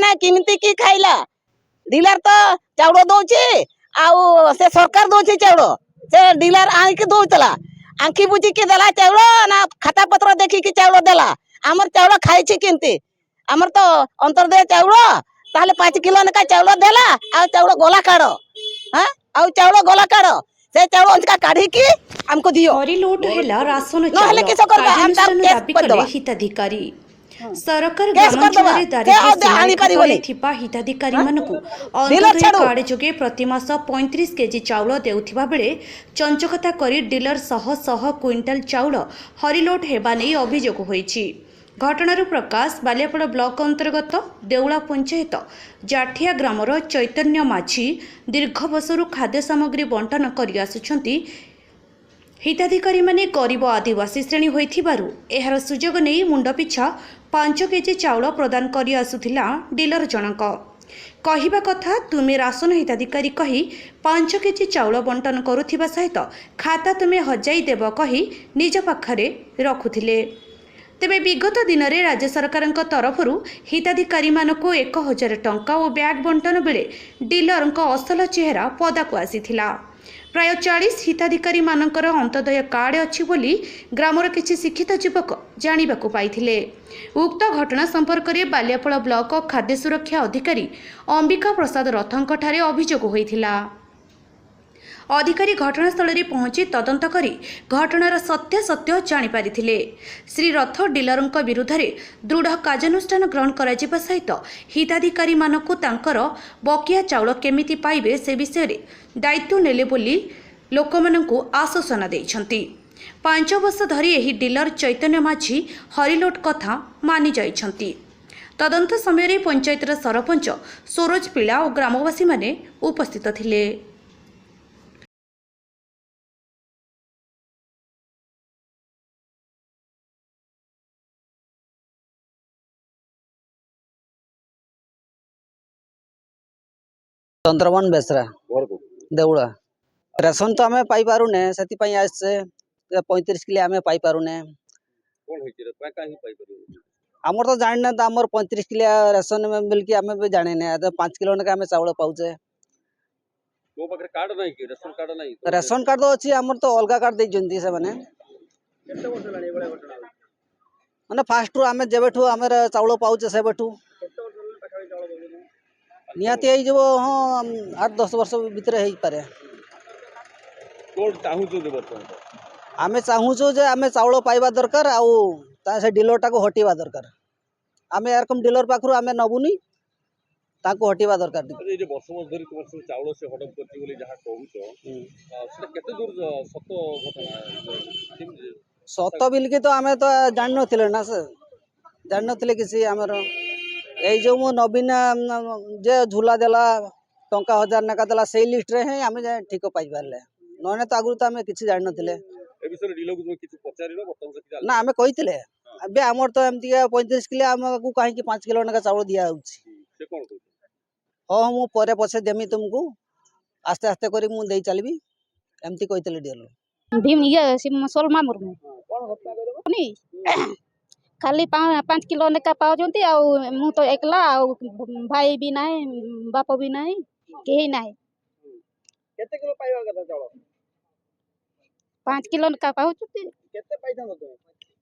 ना किमती की खाइला डीलर तो चाउल दौचे आउ से सरकार दौचे चाउल से डीलर आनिक दौतला आंखी बुझी के देला चाउल ना खाता पत्र देखी कि चाउल देला आमर चाउल खाई किमती आमर तो अंतरदय चाउल ताहले 5 किलो नका चाउल देला आ चाउल गोला काढ़ो हां आ चाउल गोला काढ़ो से चाउल अंका काढ़ी की हमको दियो हरिलोट हेला राशन नहले चाउल किस करबा हम कार्यानुष्ठान केस दाबी कर कले देबा हिताधिकारी सरकार केस कर देबा ग्रामांचल से दारिद्र्य आउ आनी पारी सीमारेखा बोली थिपा हिताधिकारी मानकु डीलर अंत्योदय छाड़ो कार्ड जोगे प्रति मास 35 केजी चाउल देउथिबा बेले चंचकता करी डीलर शह शह क्विंटाल चाउल हरिलोट हेबा नै अभियोग होईछि। घटनार प्रकाश बालियापड़ ब्लॉक अंतर्गत देउला पंचायत जाठिया ग्रामर चैतन्य माझी दीर्घ वर्षर खाद्य सामग्री बंटन करि आसुछंती। हिताधिकारी माने गरीब आदिवासी श्रेणी होइथिबारु एहार सुजोग नै मुंड पिछा 5 केजी चाउल प्रदान करि आसुथिला डीलर जनक। कहिबा कथा तुमे राशन हिताधिकारी कही 5 केजी चाउल बंटन करुथिबा सहित खाता तुमे हजाई देब कही निज पाखरे रखुथिले। तेबे विगत दिन में राज्य सरकार तरफर हिताधिकारी मानक 1000 टंका और बैग बंटन बेले डीलर असल चेहरा पदाक आसीथिला। प्राय 40 हिताधिकारी मानकर अंत्योदय कार्ड अच्छी बोली ग्रामर किसी शिक्षित युवक जानिबाकु पाइथिले। उक्त घटना संपर्क में बालियापड़ ब्लॉक खाद्य सुरक्षा अधिकारी अंबिका प्रसाद रथंक ठारे अभियोग होइथिला। अधिकारी घटनास्थल में पहुंची तदंत करी घटनार सत्य सत्य जानिपारिथिले। श्री रथ डीलर विरुद्ध में दृढ़ कार्यानुष्ठान ग्रहण करा सहित हिताधिकारी मानकु तांकर बकिया चाउल केमिति पाइबे से विषय रे दायित्व नेले बोली लोकमानंकु आश्वासन दैछंती। 5 वर्ष धरी एही डीलर चैतन्य माझी हरिलोट कथा मानि जाइछंती। तदंत समय पंचायतर सरपंच सरोज पिला और ग्रामवासी माने उपस्थित थिले। चंद्रमन बेसरा देउड़ा रेशन तो आम पाई पारुने से 35 किलो आम पाई पारुने आमर तो जाने तो आमर 35 किलो रेशन में मिलकी आम भी जाने 5 किलो आम चाउल पाउचे रेशन कार्ड तो अच्छी आमर तो अलग कार्ड देइछंती से माने फास्ट आम जेबेठू आम चाउल पाउचे सेबेठू निहाती हाँ 8-10 वर्ष भितर हो पारे आमे चाहूचु जे आमे चाउल पाइबा दरकार आउ से डीलर टाको हटिबा दरकार आमे एरकम डीलर पाखरु आमे नबुनी ताको हटिबा दरकार ए जे वर्ष वर्ष धरि तुम सब चाउल से हडप करती बोली जहा कहूचो सेटा केते दूर सत घटना सत बिल के तो आमे तो जान नथिले ना से जान नथिले किसी हमर ए जो मो नवीन जे झूला देला टंका 1000 नका देला से लिस्ट रे है आमे ठीक पाई परले नने तो आगु तो आमे किछि जान नथिले ए विषय डीलर को किछि पचारिलो बर्तन से कि ना आमे कहितले अबे हमर तो एमती 35 किलो हमकु काहे कि 5 किलो नका चाउल दिया होछि से कोन कहू हां मु परे पछे देमी तुमको आस्ते आस्ते करी मु देई चलबी एमती कहितले डीलर भीम ये मुसलमान मुर्मू कोन घटना कहलो खाली 5 किलो ने का पाउजंती आ मु तो एकला आ भाई भी नाही बाप भी नाही केही नाही केते किलो पाइबा कथा चाउल 5 किलो ने का पाउजंती केते पैसा मत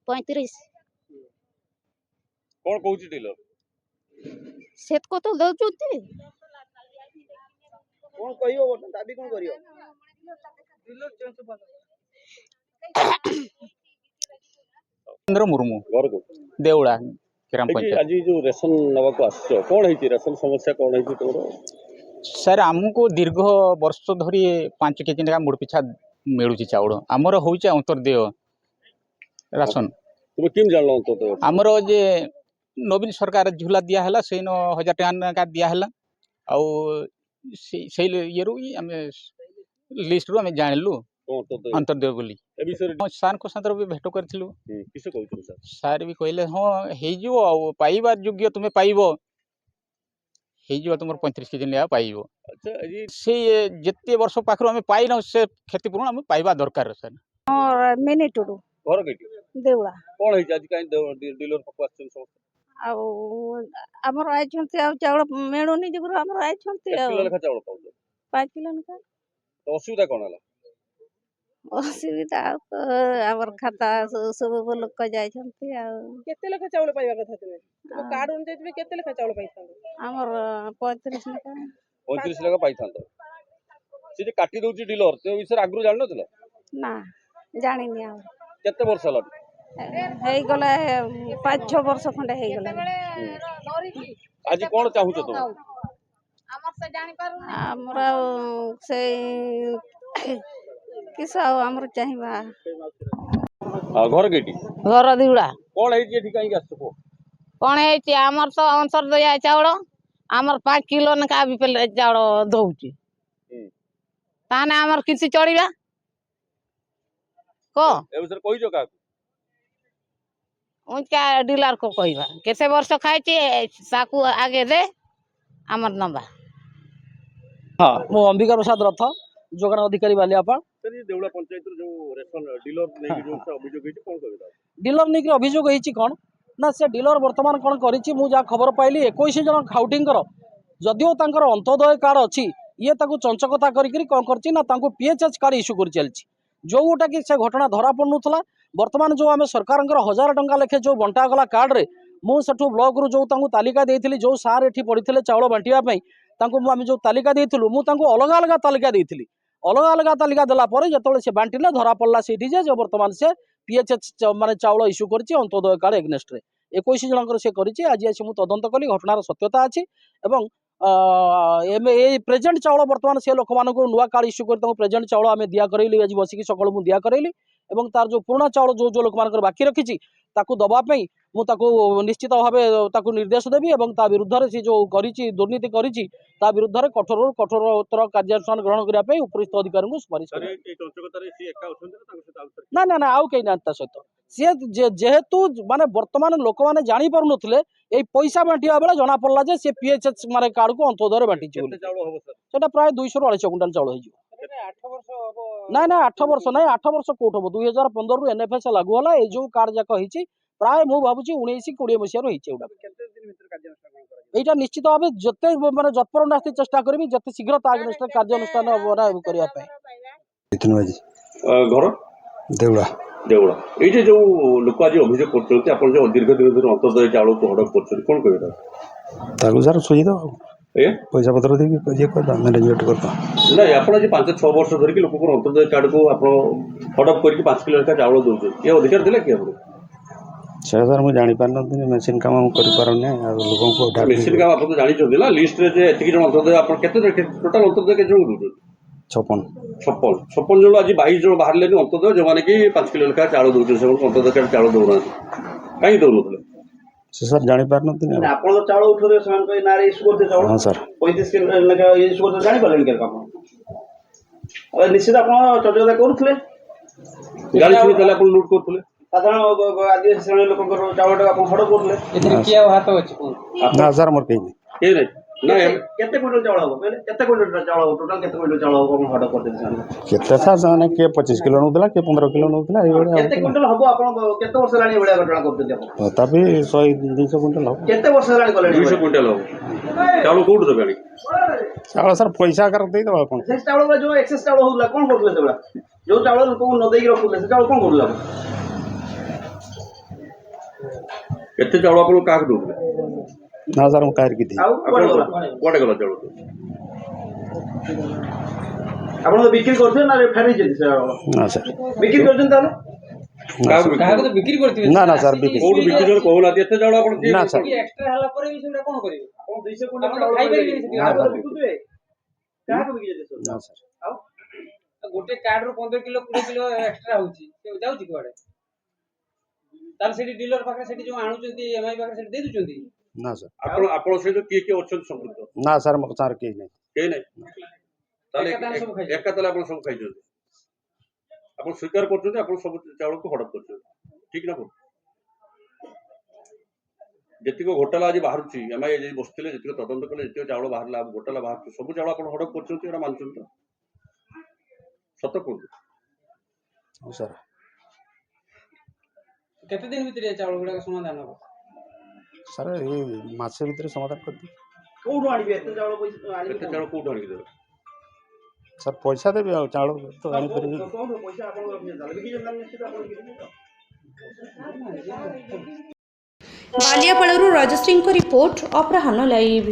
35 कोन कहूची डीलर सेत को तो दउजंती कोन कहियो बर्तन दाबी कोन करियो डीलर चेंज चंद्र मुर्मू घर को देउड़ा ग्राम पंचायत आज जो रेशन नवाको आसो कोन हेची रेशन समस्या कोन हेची तोरो सर आमको दीर्घ वर्ष धरी 5 केजी ना मुड़ पिछा मिलूँ चाउल आमर हूँ अंतर्दय राशन तुम किम जानलो तो आमर जे नवीन सरकार झूला दिया है से 1000 टका दिया है ये लिस्ट रू आम जानलु अंतर्दय बोली सार को साथ भी भेट करूँ सार भी कहले हाँ पाइबा योग्य तुम्हें पाइब तुम 35 केजी लिया पाइब से जिते वर्ष पाखर आम पाइन से क्षतिपूर्ण आम पाइबा दरकार सर और मिनी टुडू घर कइटी देउड़ा कोन हेची आज काई डीलर पको आछन सब ଆଉ ଆମର ଆଇଛନ୍ତି ଆଉ ଚାଉଳ ମିଳୁନି ଯୋଗୁରୁ ଆମର ଆଇଛନ୍ତି କେତେ ଆଉ କିଲୋ ଲେଖା ଚାଉଳ ପାଉଛ? 5 କିଲୋ ଲେଖା। ତ ଅସୁବିଧା କଣ ହେଲା? ଅସୁବିଧା ଆଉ ତ ଆମର ଖାତା ସବୁ ଲୋକ ଯାଇଛନ୍ତି ଆଉ କେତେ ଲେଖା ଚାଉଳ ପାଇବା କଥା ତୁମେ? ତୁମ କାର୍ଡ ଅନୁଯାୟୀ ତୁମେ କେତେ ଲେଖା ଚାଉଳ ପାଇଥାନ୍ତ? ଆମର 35 ଲେଖା। 35 ଲେଖା ପାଇଥାନ୍ତ। ସେ ଯେ କାଟି ଦଉଛି ଡିଲର, ସେ ବିଷୟରେ ଆଗରୁ ଜାଣିନଥିଲ? ନା ଜାଣିନି ଆଉ କେତେ ବର୍ଷ ହେଲା? ହେଇଗଲା 5-6 ବର୍ଷ ଖଣ୍ଡେ ହେଇଗଲା। ଆଜି କଣ ଚାହୁଁଛ ତମେ? ଆମର ଆଉ ସେଇ କିସ ଆଉ ଆମର ଚାହିଁବା। ଘର କେଠି? ଘର ଦିଉଡ଼ା। କଣ ହେଇଛି ଏଠି କାହିଁକି ଆସିଛ କୁହ? କଣ ହେଇଛି ଆମର ତ ଅନ୍ତର୍ଦୟା ଚାଉଳ ଆମର 5 କିଲୋ ଲେଖା ବିପିଏଲ ଚାଉଳ ଦଉଛି ତାହେଲେ ଆମର କିଛି ଚଳିବା କହ ଏ ବିଷୟରେ କହିଛ କାହାକୁ? ଉଞ୍ଚା ଡିଲର को କହିବା କେତେ ବର୍ଷ ଖାଇଛି ତାକୁ ଆଗେ ଦେ ଆମର ନବା। ହଁ ମୁଁ ଅମ୍ବିକା ପ୍ରସାଦ ରଥ ଯୋଗାଣ ଅଧିକାରୀ ବାଲିଆପାଳ। ଦେଉଳା ପଞ୍ଚାୟତର ଯୋଉ ରେସନ ଡିଲର ନେଇକି ଯୋଉ ଅଭିଯୋଗ ହେଇଛି କଣ କହିବେ? ଡିଲର ନେଇକି ଅଭିଯୋଗ ହେଇଛି କ'ଣ ନା ସେ ଡିଲର ବର୍ତ୍ତମାନ କ'ଣ କରିଛି ମୁଁ ଯାହା ଖବର ପାଇଲି 21 ଜଣ ଖାଉଟିଙ୍କର ଯଦିଓ ତାଙ୍କର ଅନ୍ତୋଦୟ କାର୍ଡ ଅଛି ଇଏ ତାକୁ ଚଞ୍ଚକତା କରିକି କ'ଣ କରିଛି ନା ତାଙ୍କୁ PHS କାର୍ଡ ଇସ୍ୟୁ କରି ଚାଲିଛି ଯୋଉଟା କି ସେ ଘଟଣା ଧରା ପଡୁନଥିଲା। ବର୍ତ୍ତମାନ ଯୋଉ ଆମେ ସରକାରଙ୍କର 1000 ଟଙ୍କା ଲେଖେ ଯୋଉ ବଣ୍ଟାଗଲା କାର୍ଡରେ ମୁଁ ସେଠୁ ବ୍ଲକରୁ ଯୋଉ ତାଙ୍କୁ ତାଲିକା ଦେଇଥିଲି ଯୋଉ ସାର୍ ଏଠି ପଡ଼ିଥିଲେ ଚାଉଳ ବାଣ୍ଟିବା ପାଇଁ ତାଙ୍କୁ ଆମେ ଯୋଉ ତାଲିକା ଦେଇଥିଲୁ ମୁଁ ତାଙ୍କୁ ଅଲଗା ଅଲଗା ତାଲିକା ଦେଇଥିଲି। ଅଲଗା ଅଲଗା ତାଲିକା ଦେଲା ପରେ ଯେତେବେଳେ ସେ ବାଣ୍ଟିଲେ ଧରା ପଡ଼ିଲା ସେଇଠି ଯେ ବର୍ତ୍ତମାନ ସେ PHS ମାନେ ଚାଉଳ ଇସ୍ୟୁ କରିଛି ଅନ୍ତୋଦୟ କାର୍ଡ ଏଗନେଷ୍ଟରେ 21 ଜଣଙ୍କର ସେ କରିଛି। ଆଜି ଆସି ମୁଁ ତଦନ୍ତ କଲି ଘଟଣାର ସତ୍ୟତା ଅଛି ଏବଂ এই প্রেজেন্ট চাউল বর্তমান সে লোক নূয়া কার্ড ইস্যু করে প্রেজেন্ট চাউল আমি দিয়া করাইলি আজ বসিকি সকাল মু দিয়া করাইলি এবং তার যে পুরোনা চাউল যে লোক বাকি রখিছি তাকে দেওয়া মু তাকে নিশ্চিত ভাবে তাকে নির্দেশ দেবি এবং তা বিরুদ্ধে সে যে করেছি দুর্নীতি করেছি তা বিরুদ্ধে কঠোর কঠোরতর কার্যানুষ্ঠান গ্রহণ করা উপরিস্থ অধিকারী সুপারিশ করি। না না না আউ কেই না তা সহিত সি যেহেতু মানে বর্তমান লোক মানে জানি পারু নথিলে এই পয়সা বাঁটিয়া বেলা জনা পড়লা যে সে PHS মানে কার্ডକୁ অন্তোদয় বাঁটিଛି ବୋଲି সেটা প্রায় 200 ରୁ 250 কুইন্টাল চাউল ହେଇଯିବ। না না 8 ବର୍ଷ নাই 8 ବର୍ଷ কোট হবো 2015 ରୁ NFS লাগু হলা এই যে কার্ড যাক হইছি প্রায় মু ভাবুছি 19-20 মସିହାରୁ ହେଇଛି এগুলা। এইটা নিশ্চিত ভাবে যেতে মানে যৎপর নাস্তি চেষ্টা করবি যেতে শীঘ্র তা এগেনস্টে কার্যানুষ্ঠান করিয়া পাই। ঘর ଦେଉଳା ଦେଉଳ ଏଇଠି ଯୋଉ ଲୋକ ଆଜି ଅଭିଯୋଗ କରୁଛନ୍ତି ଆପଣ ଯୋଉ ଦୀର୍ଘ ଦିନ ଧରି ଅନ୍ତର୍ଦୟ ଚାଉଳକୁ ହଡପ କରୁଛନ୍ତି କଣ କହିବେ? ତାକୁ ସାର୍ ଶୋଇଦବା ଆଜ୍ଞା ପଇସା ପତ୍ର ଦେଇକି ଇଏ କରିଦବା ମ୍ୟାନେଜମେଣ୍ଟ କରିଦବା। ନାଇଁ ଆପଣ ଆଜି 5-6 ବର୍ଷ ଧରିକି ଲୋକଙ୍କର ଅନ୍ତର୍ଦୟ କାର୍ଡକୁ ଆପଣ ହଡପ କରିକି 5 କିଲୋ ଲେଖା ଚାଉଳ ଦଉଛନ୍ତି ଏ ଅଧିକାର ଦେଲେ କି ଆପଣ? ସେଇଟା ସାର୍ ମୁଁ ଜାଣିପାରିନଥିଲି ମେସିନ୍ କାମ ମୁଁ କରିପାରୁନି ଆଉ ଲୋକଙ୍କୁ ମେସିନ୍ କାମ ଆପଣ ତ ଜାଣିଛନ୍ତି ନା ଲିଷ୍ଟରେ ଯେ ଏତିକି ଜଣ ଅନ୍ତର୍ଦୟ ଆପଣ କେତେ ଟୋଟାଲ ଅନ୍ତର୍ଦୟ କେତେ ଜଣ ଦଉଛନ୍ତି? 56 ଜଣ ଆଜି 22 ଜଣ ବାହାରିଲେନି ଅନ୍ତର୍ଦୟ ଯୋଉମାନେ କି 5 କିଲୋ ଲେଖା ଚାଉଳ ଦଉଛନ୍ତି ସେମାନଙ୍କୁ ଅନ୍ତର୍ଦୟ କାର୍ଡ ଚାଉଳ ଦଉନାହାନ୍ତି କାହିଁକି ଦଉନଥିଲେ? ସେ ସାର୍ ଜାଣିପାରିନଥିଲି। ଆପଣ ତ ଚାଉଳ ଉଠୁଥିଲେ ସେମାନଙ୍କ ନାଁରେ ଇସ୍ୟୁ କରୁଥିଲେ ଚାଉଳ। ହଁ ସାର୍ 35 କିଲୋ ଲେଖା ଇସ୍ୟୁ କରୁଥିଲେ ଜାଣିପାରିଲେନି କେମିତି ଆପଣ? ନିଶ୍ଚିତ ଆପଣ ଚର୍ଚ୍ଚା କରୁଥିଲେ ଜାଣିଶୁଣି ତାହେଲେ ଆପଣ ଲୁଟ୍ କରୁଥିଲେ ସାଧାରଣ ଆଦିବାସୀ ଶ୍ରେଣୀ ଲୋକଙ୍କର ଚାଉଳଟା ଆପଣ ହଡପ କରୁଥିଲେ। ଏଥିରେ କିଏ ଆଉ ହାତ ଅଛି? ନା ସାର୍ ମୋର କେହି କେହି ନାହିଁ ନା କେତେ କୁଇଣ୍ଟାଲ ଚାଉଳ ହବ କହିଲେ? କେତେ କୁଇଣ୍ଟାଲ ଚାଉଳ ହବ ଟୋଟାଲ କେତେ କୁଇଣ୍ଟାଲ ଚାଉଳ ହବ ଆପଣ ହଡପ କରିଦେଲେ ସେମାନେ? କେତେ ସାର୍ ସେମାନେ କିଏ 25 କିଲୋ ନେଉଥିଲା କିଏ 15 କିଲୋ ନେଉଥିଲା ଏଇଭଳିଆ କେତେ କୁଇଣ୍ଟାଲ ହବ? ଆପଣ କେତେ ବର୍ଷ ହେଲାଣି ଏଭଳିଆ ଘଟଣା କରୁଛନ୍ତି ଆପଣ? ତଥାପି 100-200 କୁଇଣ୍ଟାଲ ହବ। କେତେ ବର୍ଷ ହେଲାଣି କଲେଣି? 200 କୁଇଣ୍ଟାଲ ହବ ଚାଉଳ କୋଉଠୁ ଦେବେ ଆଣିକି? ଚାଉଳ ସାର୍ ପଇସା ଆକାର ଦେଇଦେବା ଆପଣ। ସେ ଚାଉଳ ଯୋଉ ଏକ୍ସେସ୍ ଚାଉଳ ହଉଥିଲା କଣ କରୁଥିଲେ ସେଗୁଡା? ଯୋଉ ଚାଉଳ ଲୋକଙ୍କୁ ନ ଦେଇକି ରଖୁଥିଲେ ସେ ଚାଉଳ କଣ କରୁଥିଲେ ଆପଣ? ଏତେ ଚାଉଳ ଆପଣ କାହାକୁ ଦଉଥିଲେ? ନା ସାର୍ ମୁଁ କାହାରିକି ଦିଏ। ଆଉ କୁଆଡେ ଗଲା? କୁଆଡେ ଗଲା ଚାଉଳ? ଆପଣ ତ ବିକ୍ରି କରୁଥିଲେ ନା ଫେରେଇଛନ୍ତି ସେ ଚାଉଳ? ନା ସାର୍ ବିକ୍ରି କରୁଛନ୍ତି ତାହେଲେ? କାହାକୁ ତ ବିକ୍ରି କରିଥିବେ? ନା ନା ସାର୍ ବିକ୍ରି କୋଉଠୁ ବିକ୍ରି କଲେ କହୁନାହାନ୍ତି ଏତେ ଚାଉଳ ଆପଣ ନା ସାର୍ ଏକ୍ସଟ୍ରା ହେଲା ପରେ ବି ସେଟା କଣ କରିବେ? ଆପଣ 200 କୁଇଣ୍ଟାଲ ଆପଣ ଚାଉଳ ଖାଇପାରିବେନି ସେତିକି। କାହାକୁ ବିକୁଥିବେ? କାହାକୁ ବିକିଛନ୍ତି? ନା ସାର୍ ଆଉ ଗୋଟେ କାର୍ଡରୁ 15 କିଲୋ 20 କିଲୋ ଏକ୍ସଟ୍ରା ହଉଛି ସେ ଯାଉଛି କୁଆଡେ? ତାହେଲେ ସେଠି ଡିଲର ପାଖରେ ସେଠି ଯୋଉ ଆଣୁଛନ୍ତି MI ପାଖରେ ସେଠି ଦେଇ ଦଉଛନ୍ତି? ନା ସାର୍ ଆପଣ ସହିତ କିଏ କିଏ ଅଛନ୍ତି ସମ୍ପୃକ୍ତ? ନା ସାର୍ ମୋ ସାର୍ କେହି ନାହିଁ। କେହି ନାହିଁ ତାହେଲେ ଏକା ତାହେଲେ ଆପଣ ସବୁ ଖାଇଛନ୍ତି ଆପଣ ସ୍ୱୀକାର କରୁଛନ୍ତି ଆପଣ ସବୁ ଚାଉଳକୁ ହଡପ କରୁଛନ୍ତି ଠିକ ନା ଭୁଲ? ଯେତିକ ଘୋଟାଲା ଆଜି ବାହାରୁଛି MI ଆଜି ବସିଥିଲେ ଯେତିକ ତଦନ୍ତ କଲେ ଯେତିକ ଚାଉଳ ବାହାରିଲା ଘୋଟାଲା ବାହାରୁଛି ସବୁ ଚାଉଳ ଆପଣ ହଡପ କରୁଛନ୍ତି ଏଇଟା ମାନୁଛନ୍ତି ତ? ସତ କୁହନ୍ତୁ। ହଉ ସାର୍ କେତେ ଦିନ ଭିତରେ ଚାଉଳ ଗୁଡାକ ସମାଧାନ ହବ? ସାର୍ ଏ ମାସେ ଭିତରେ ସମାଧାନ କରିଦେବି। କୋଉଠୁ ଆଣିବେ ଏତେ ଚାଉଳ ପଇସା ଆଣିବେ ଏତେ ଚାଉଳ କୋଉଠୁ ଆଣିକି ଦେବେ? ସାର୍ ପଇସା ଦେବି ଆଉ ଚାଉଳ ତ ଆଣିପାରିବି। କୋଉଠୁ ପଇସା ଆପଣ ରଖିଛନ୍ତି ବିକିଛନ୍ତି ନିଶ୍ଚିତ ଆପଣ ବିକିଛନ୍ତି ତ? ବାଲିଆପାଳରୁ ରାଜଶ୍ରୀଙ୍କ ରିପୋର୍ଟ ଅପରାହ୍ନ ଲାଇଭ୍।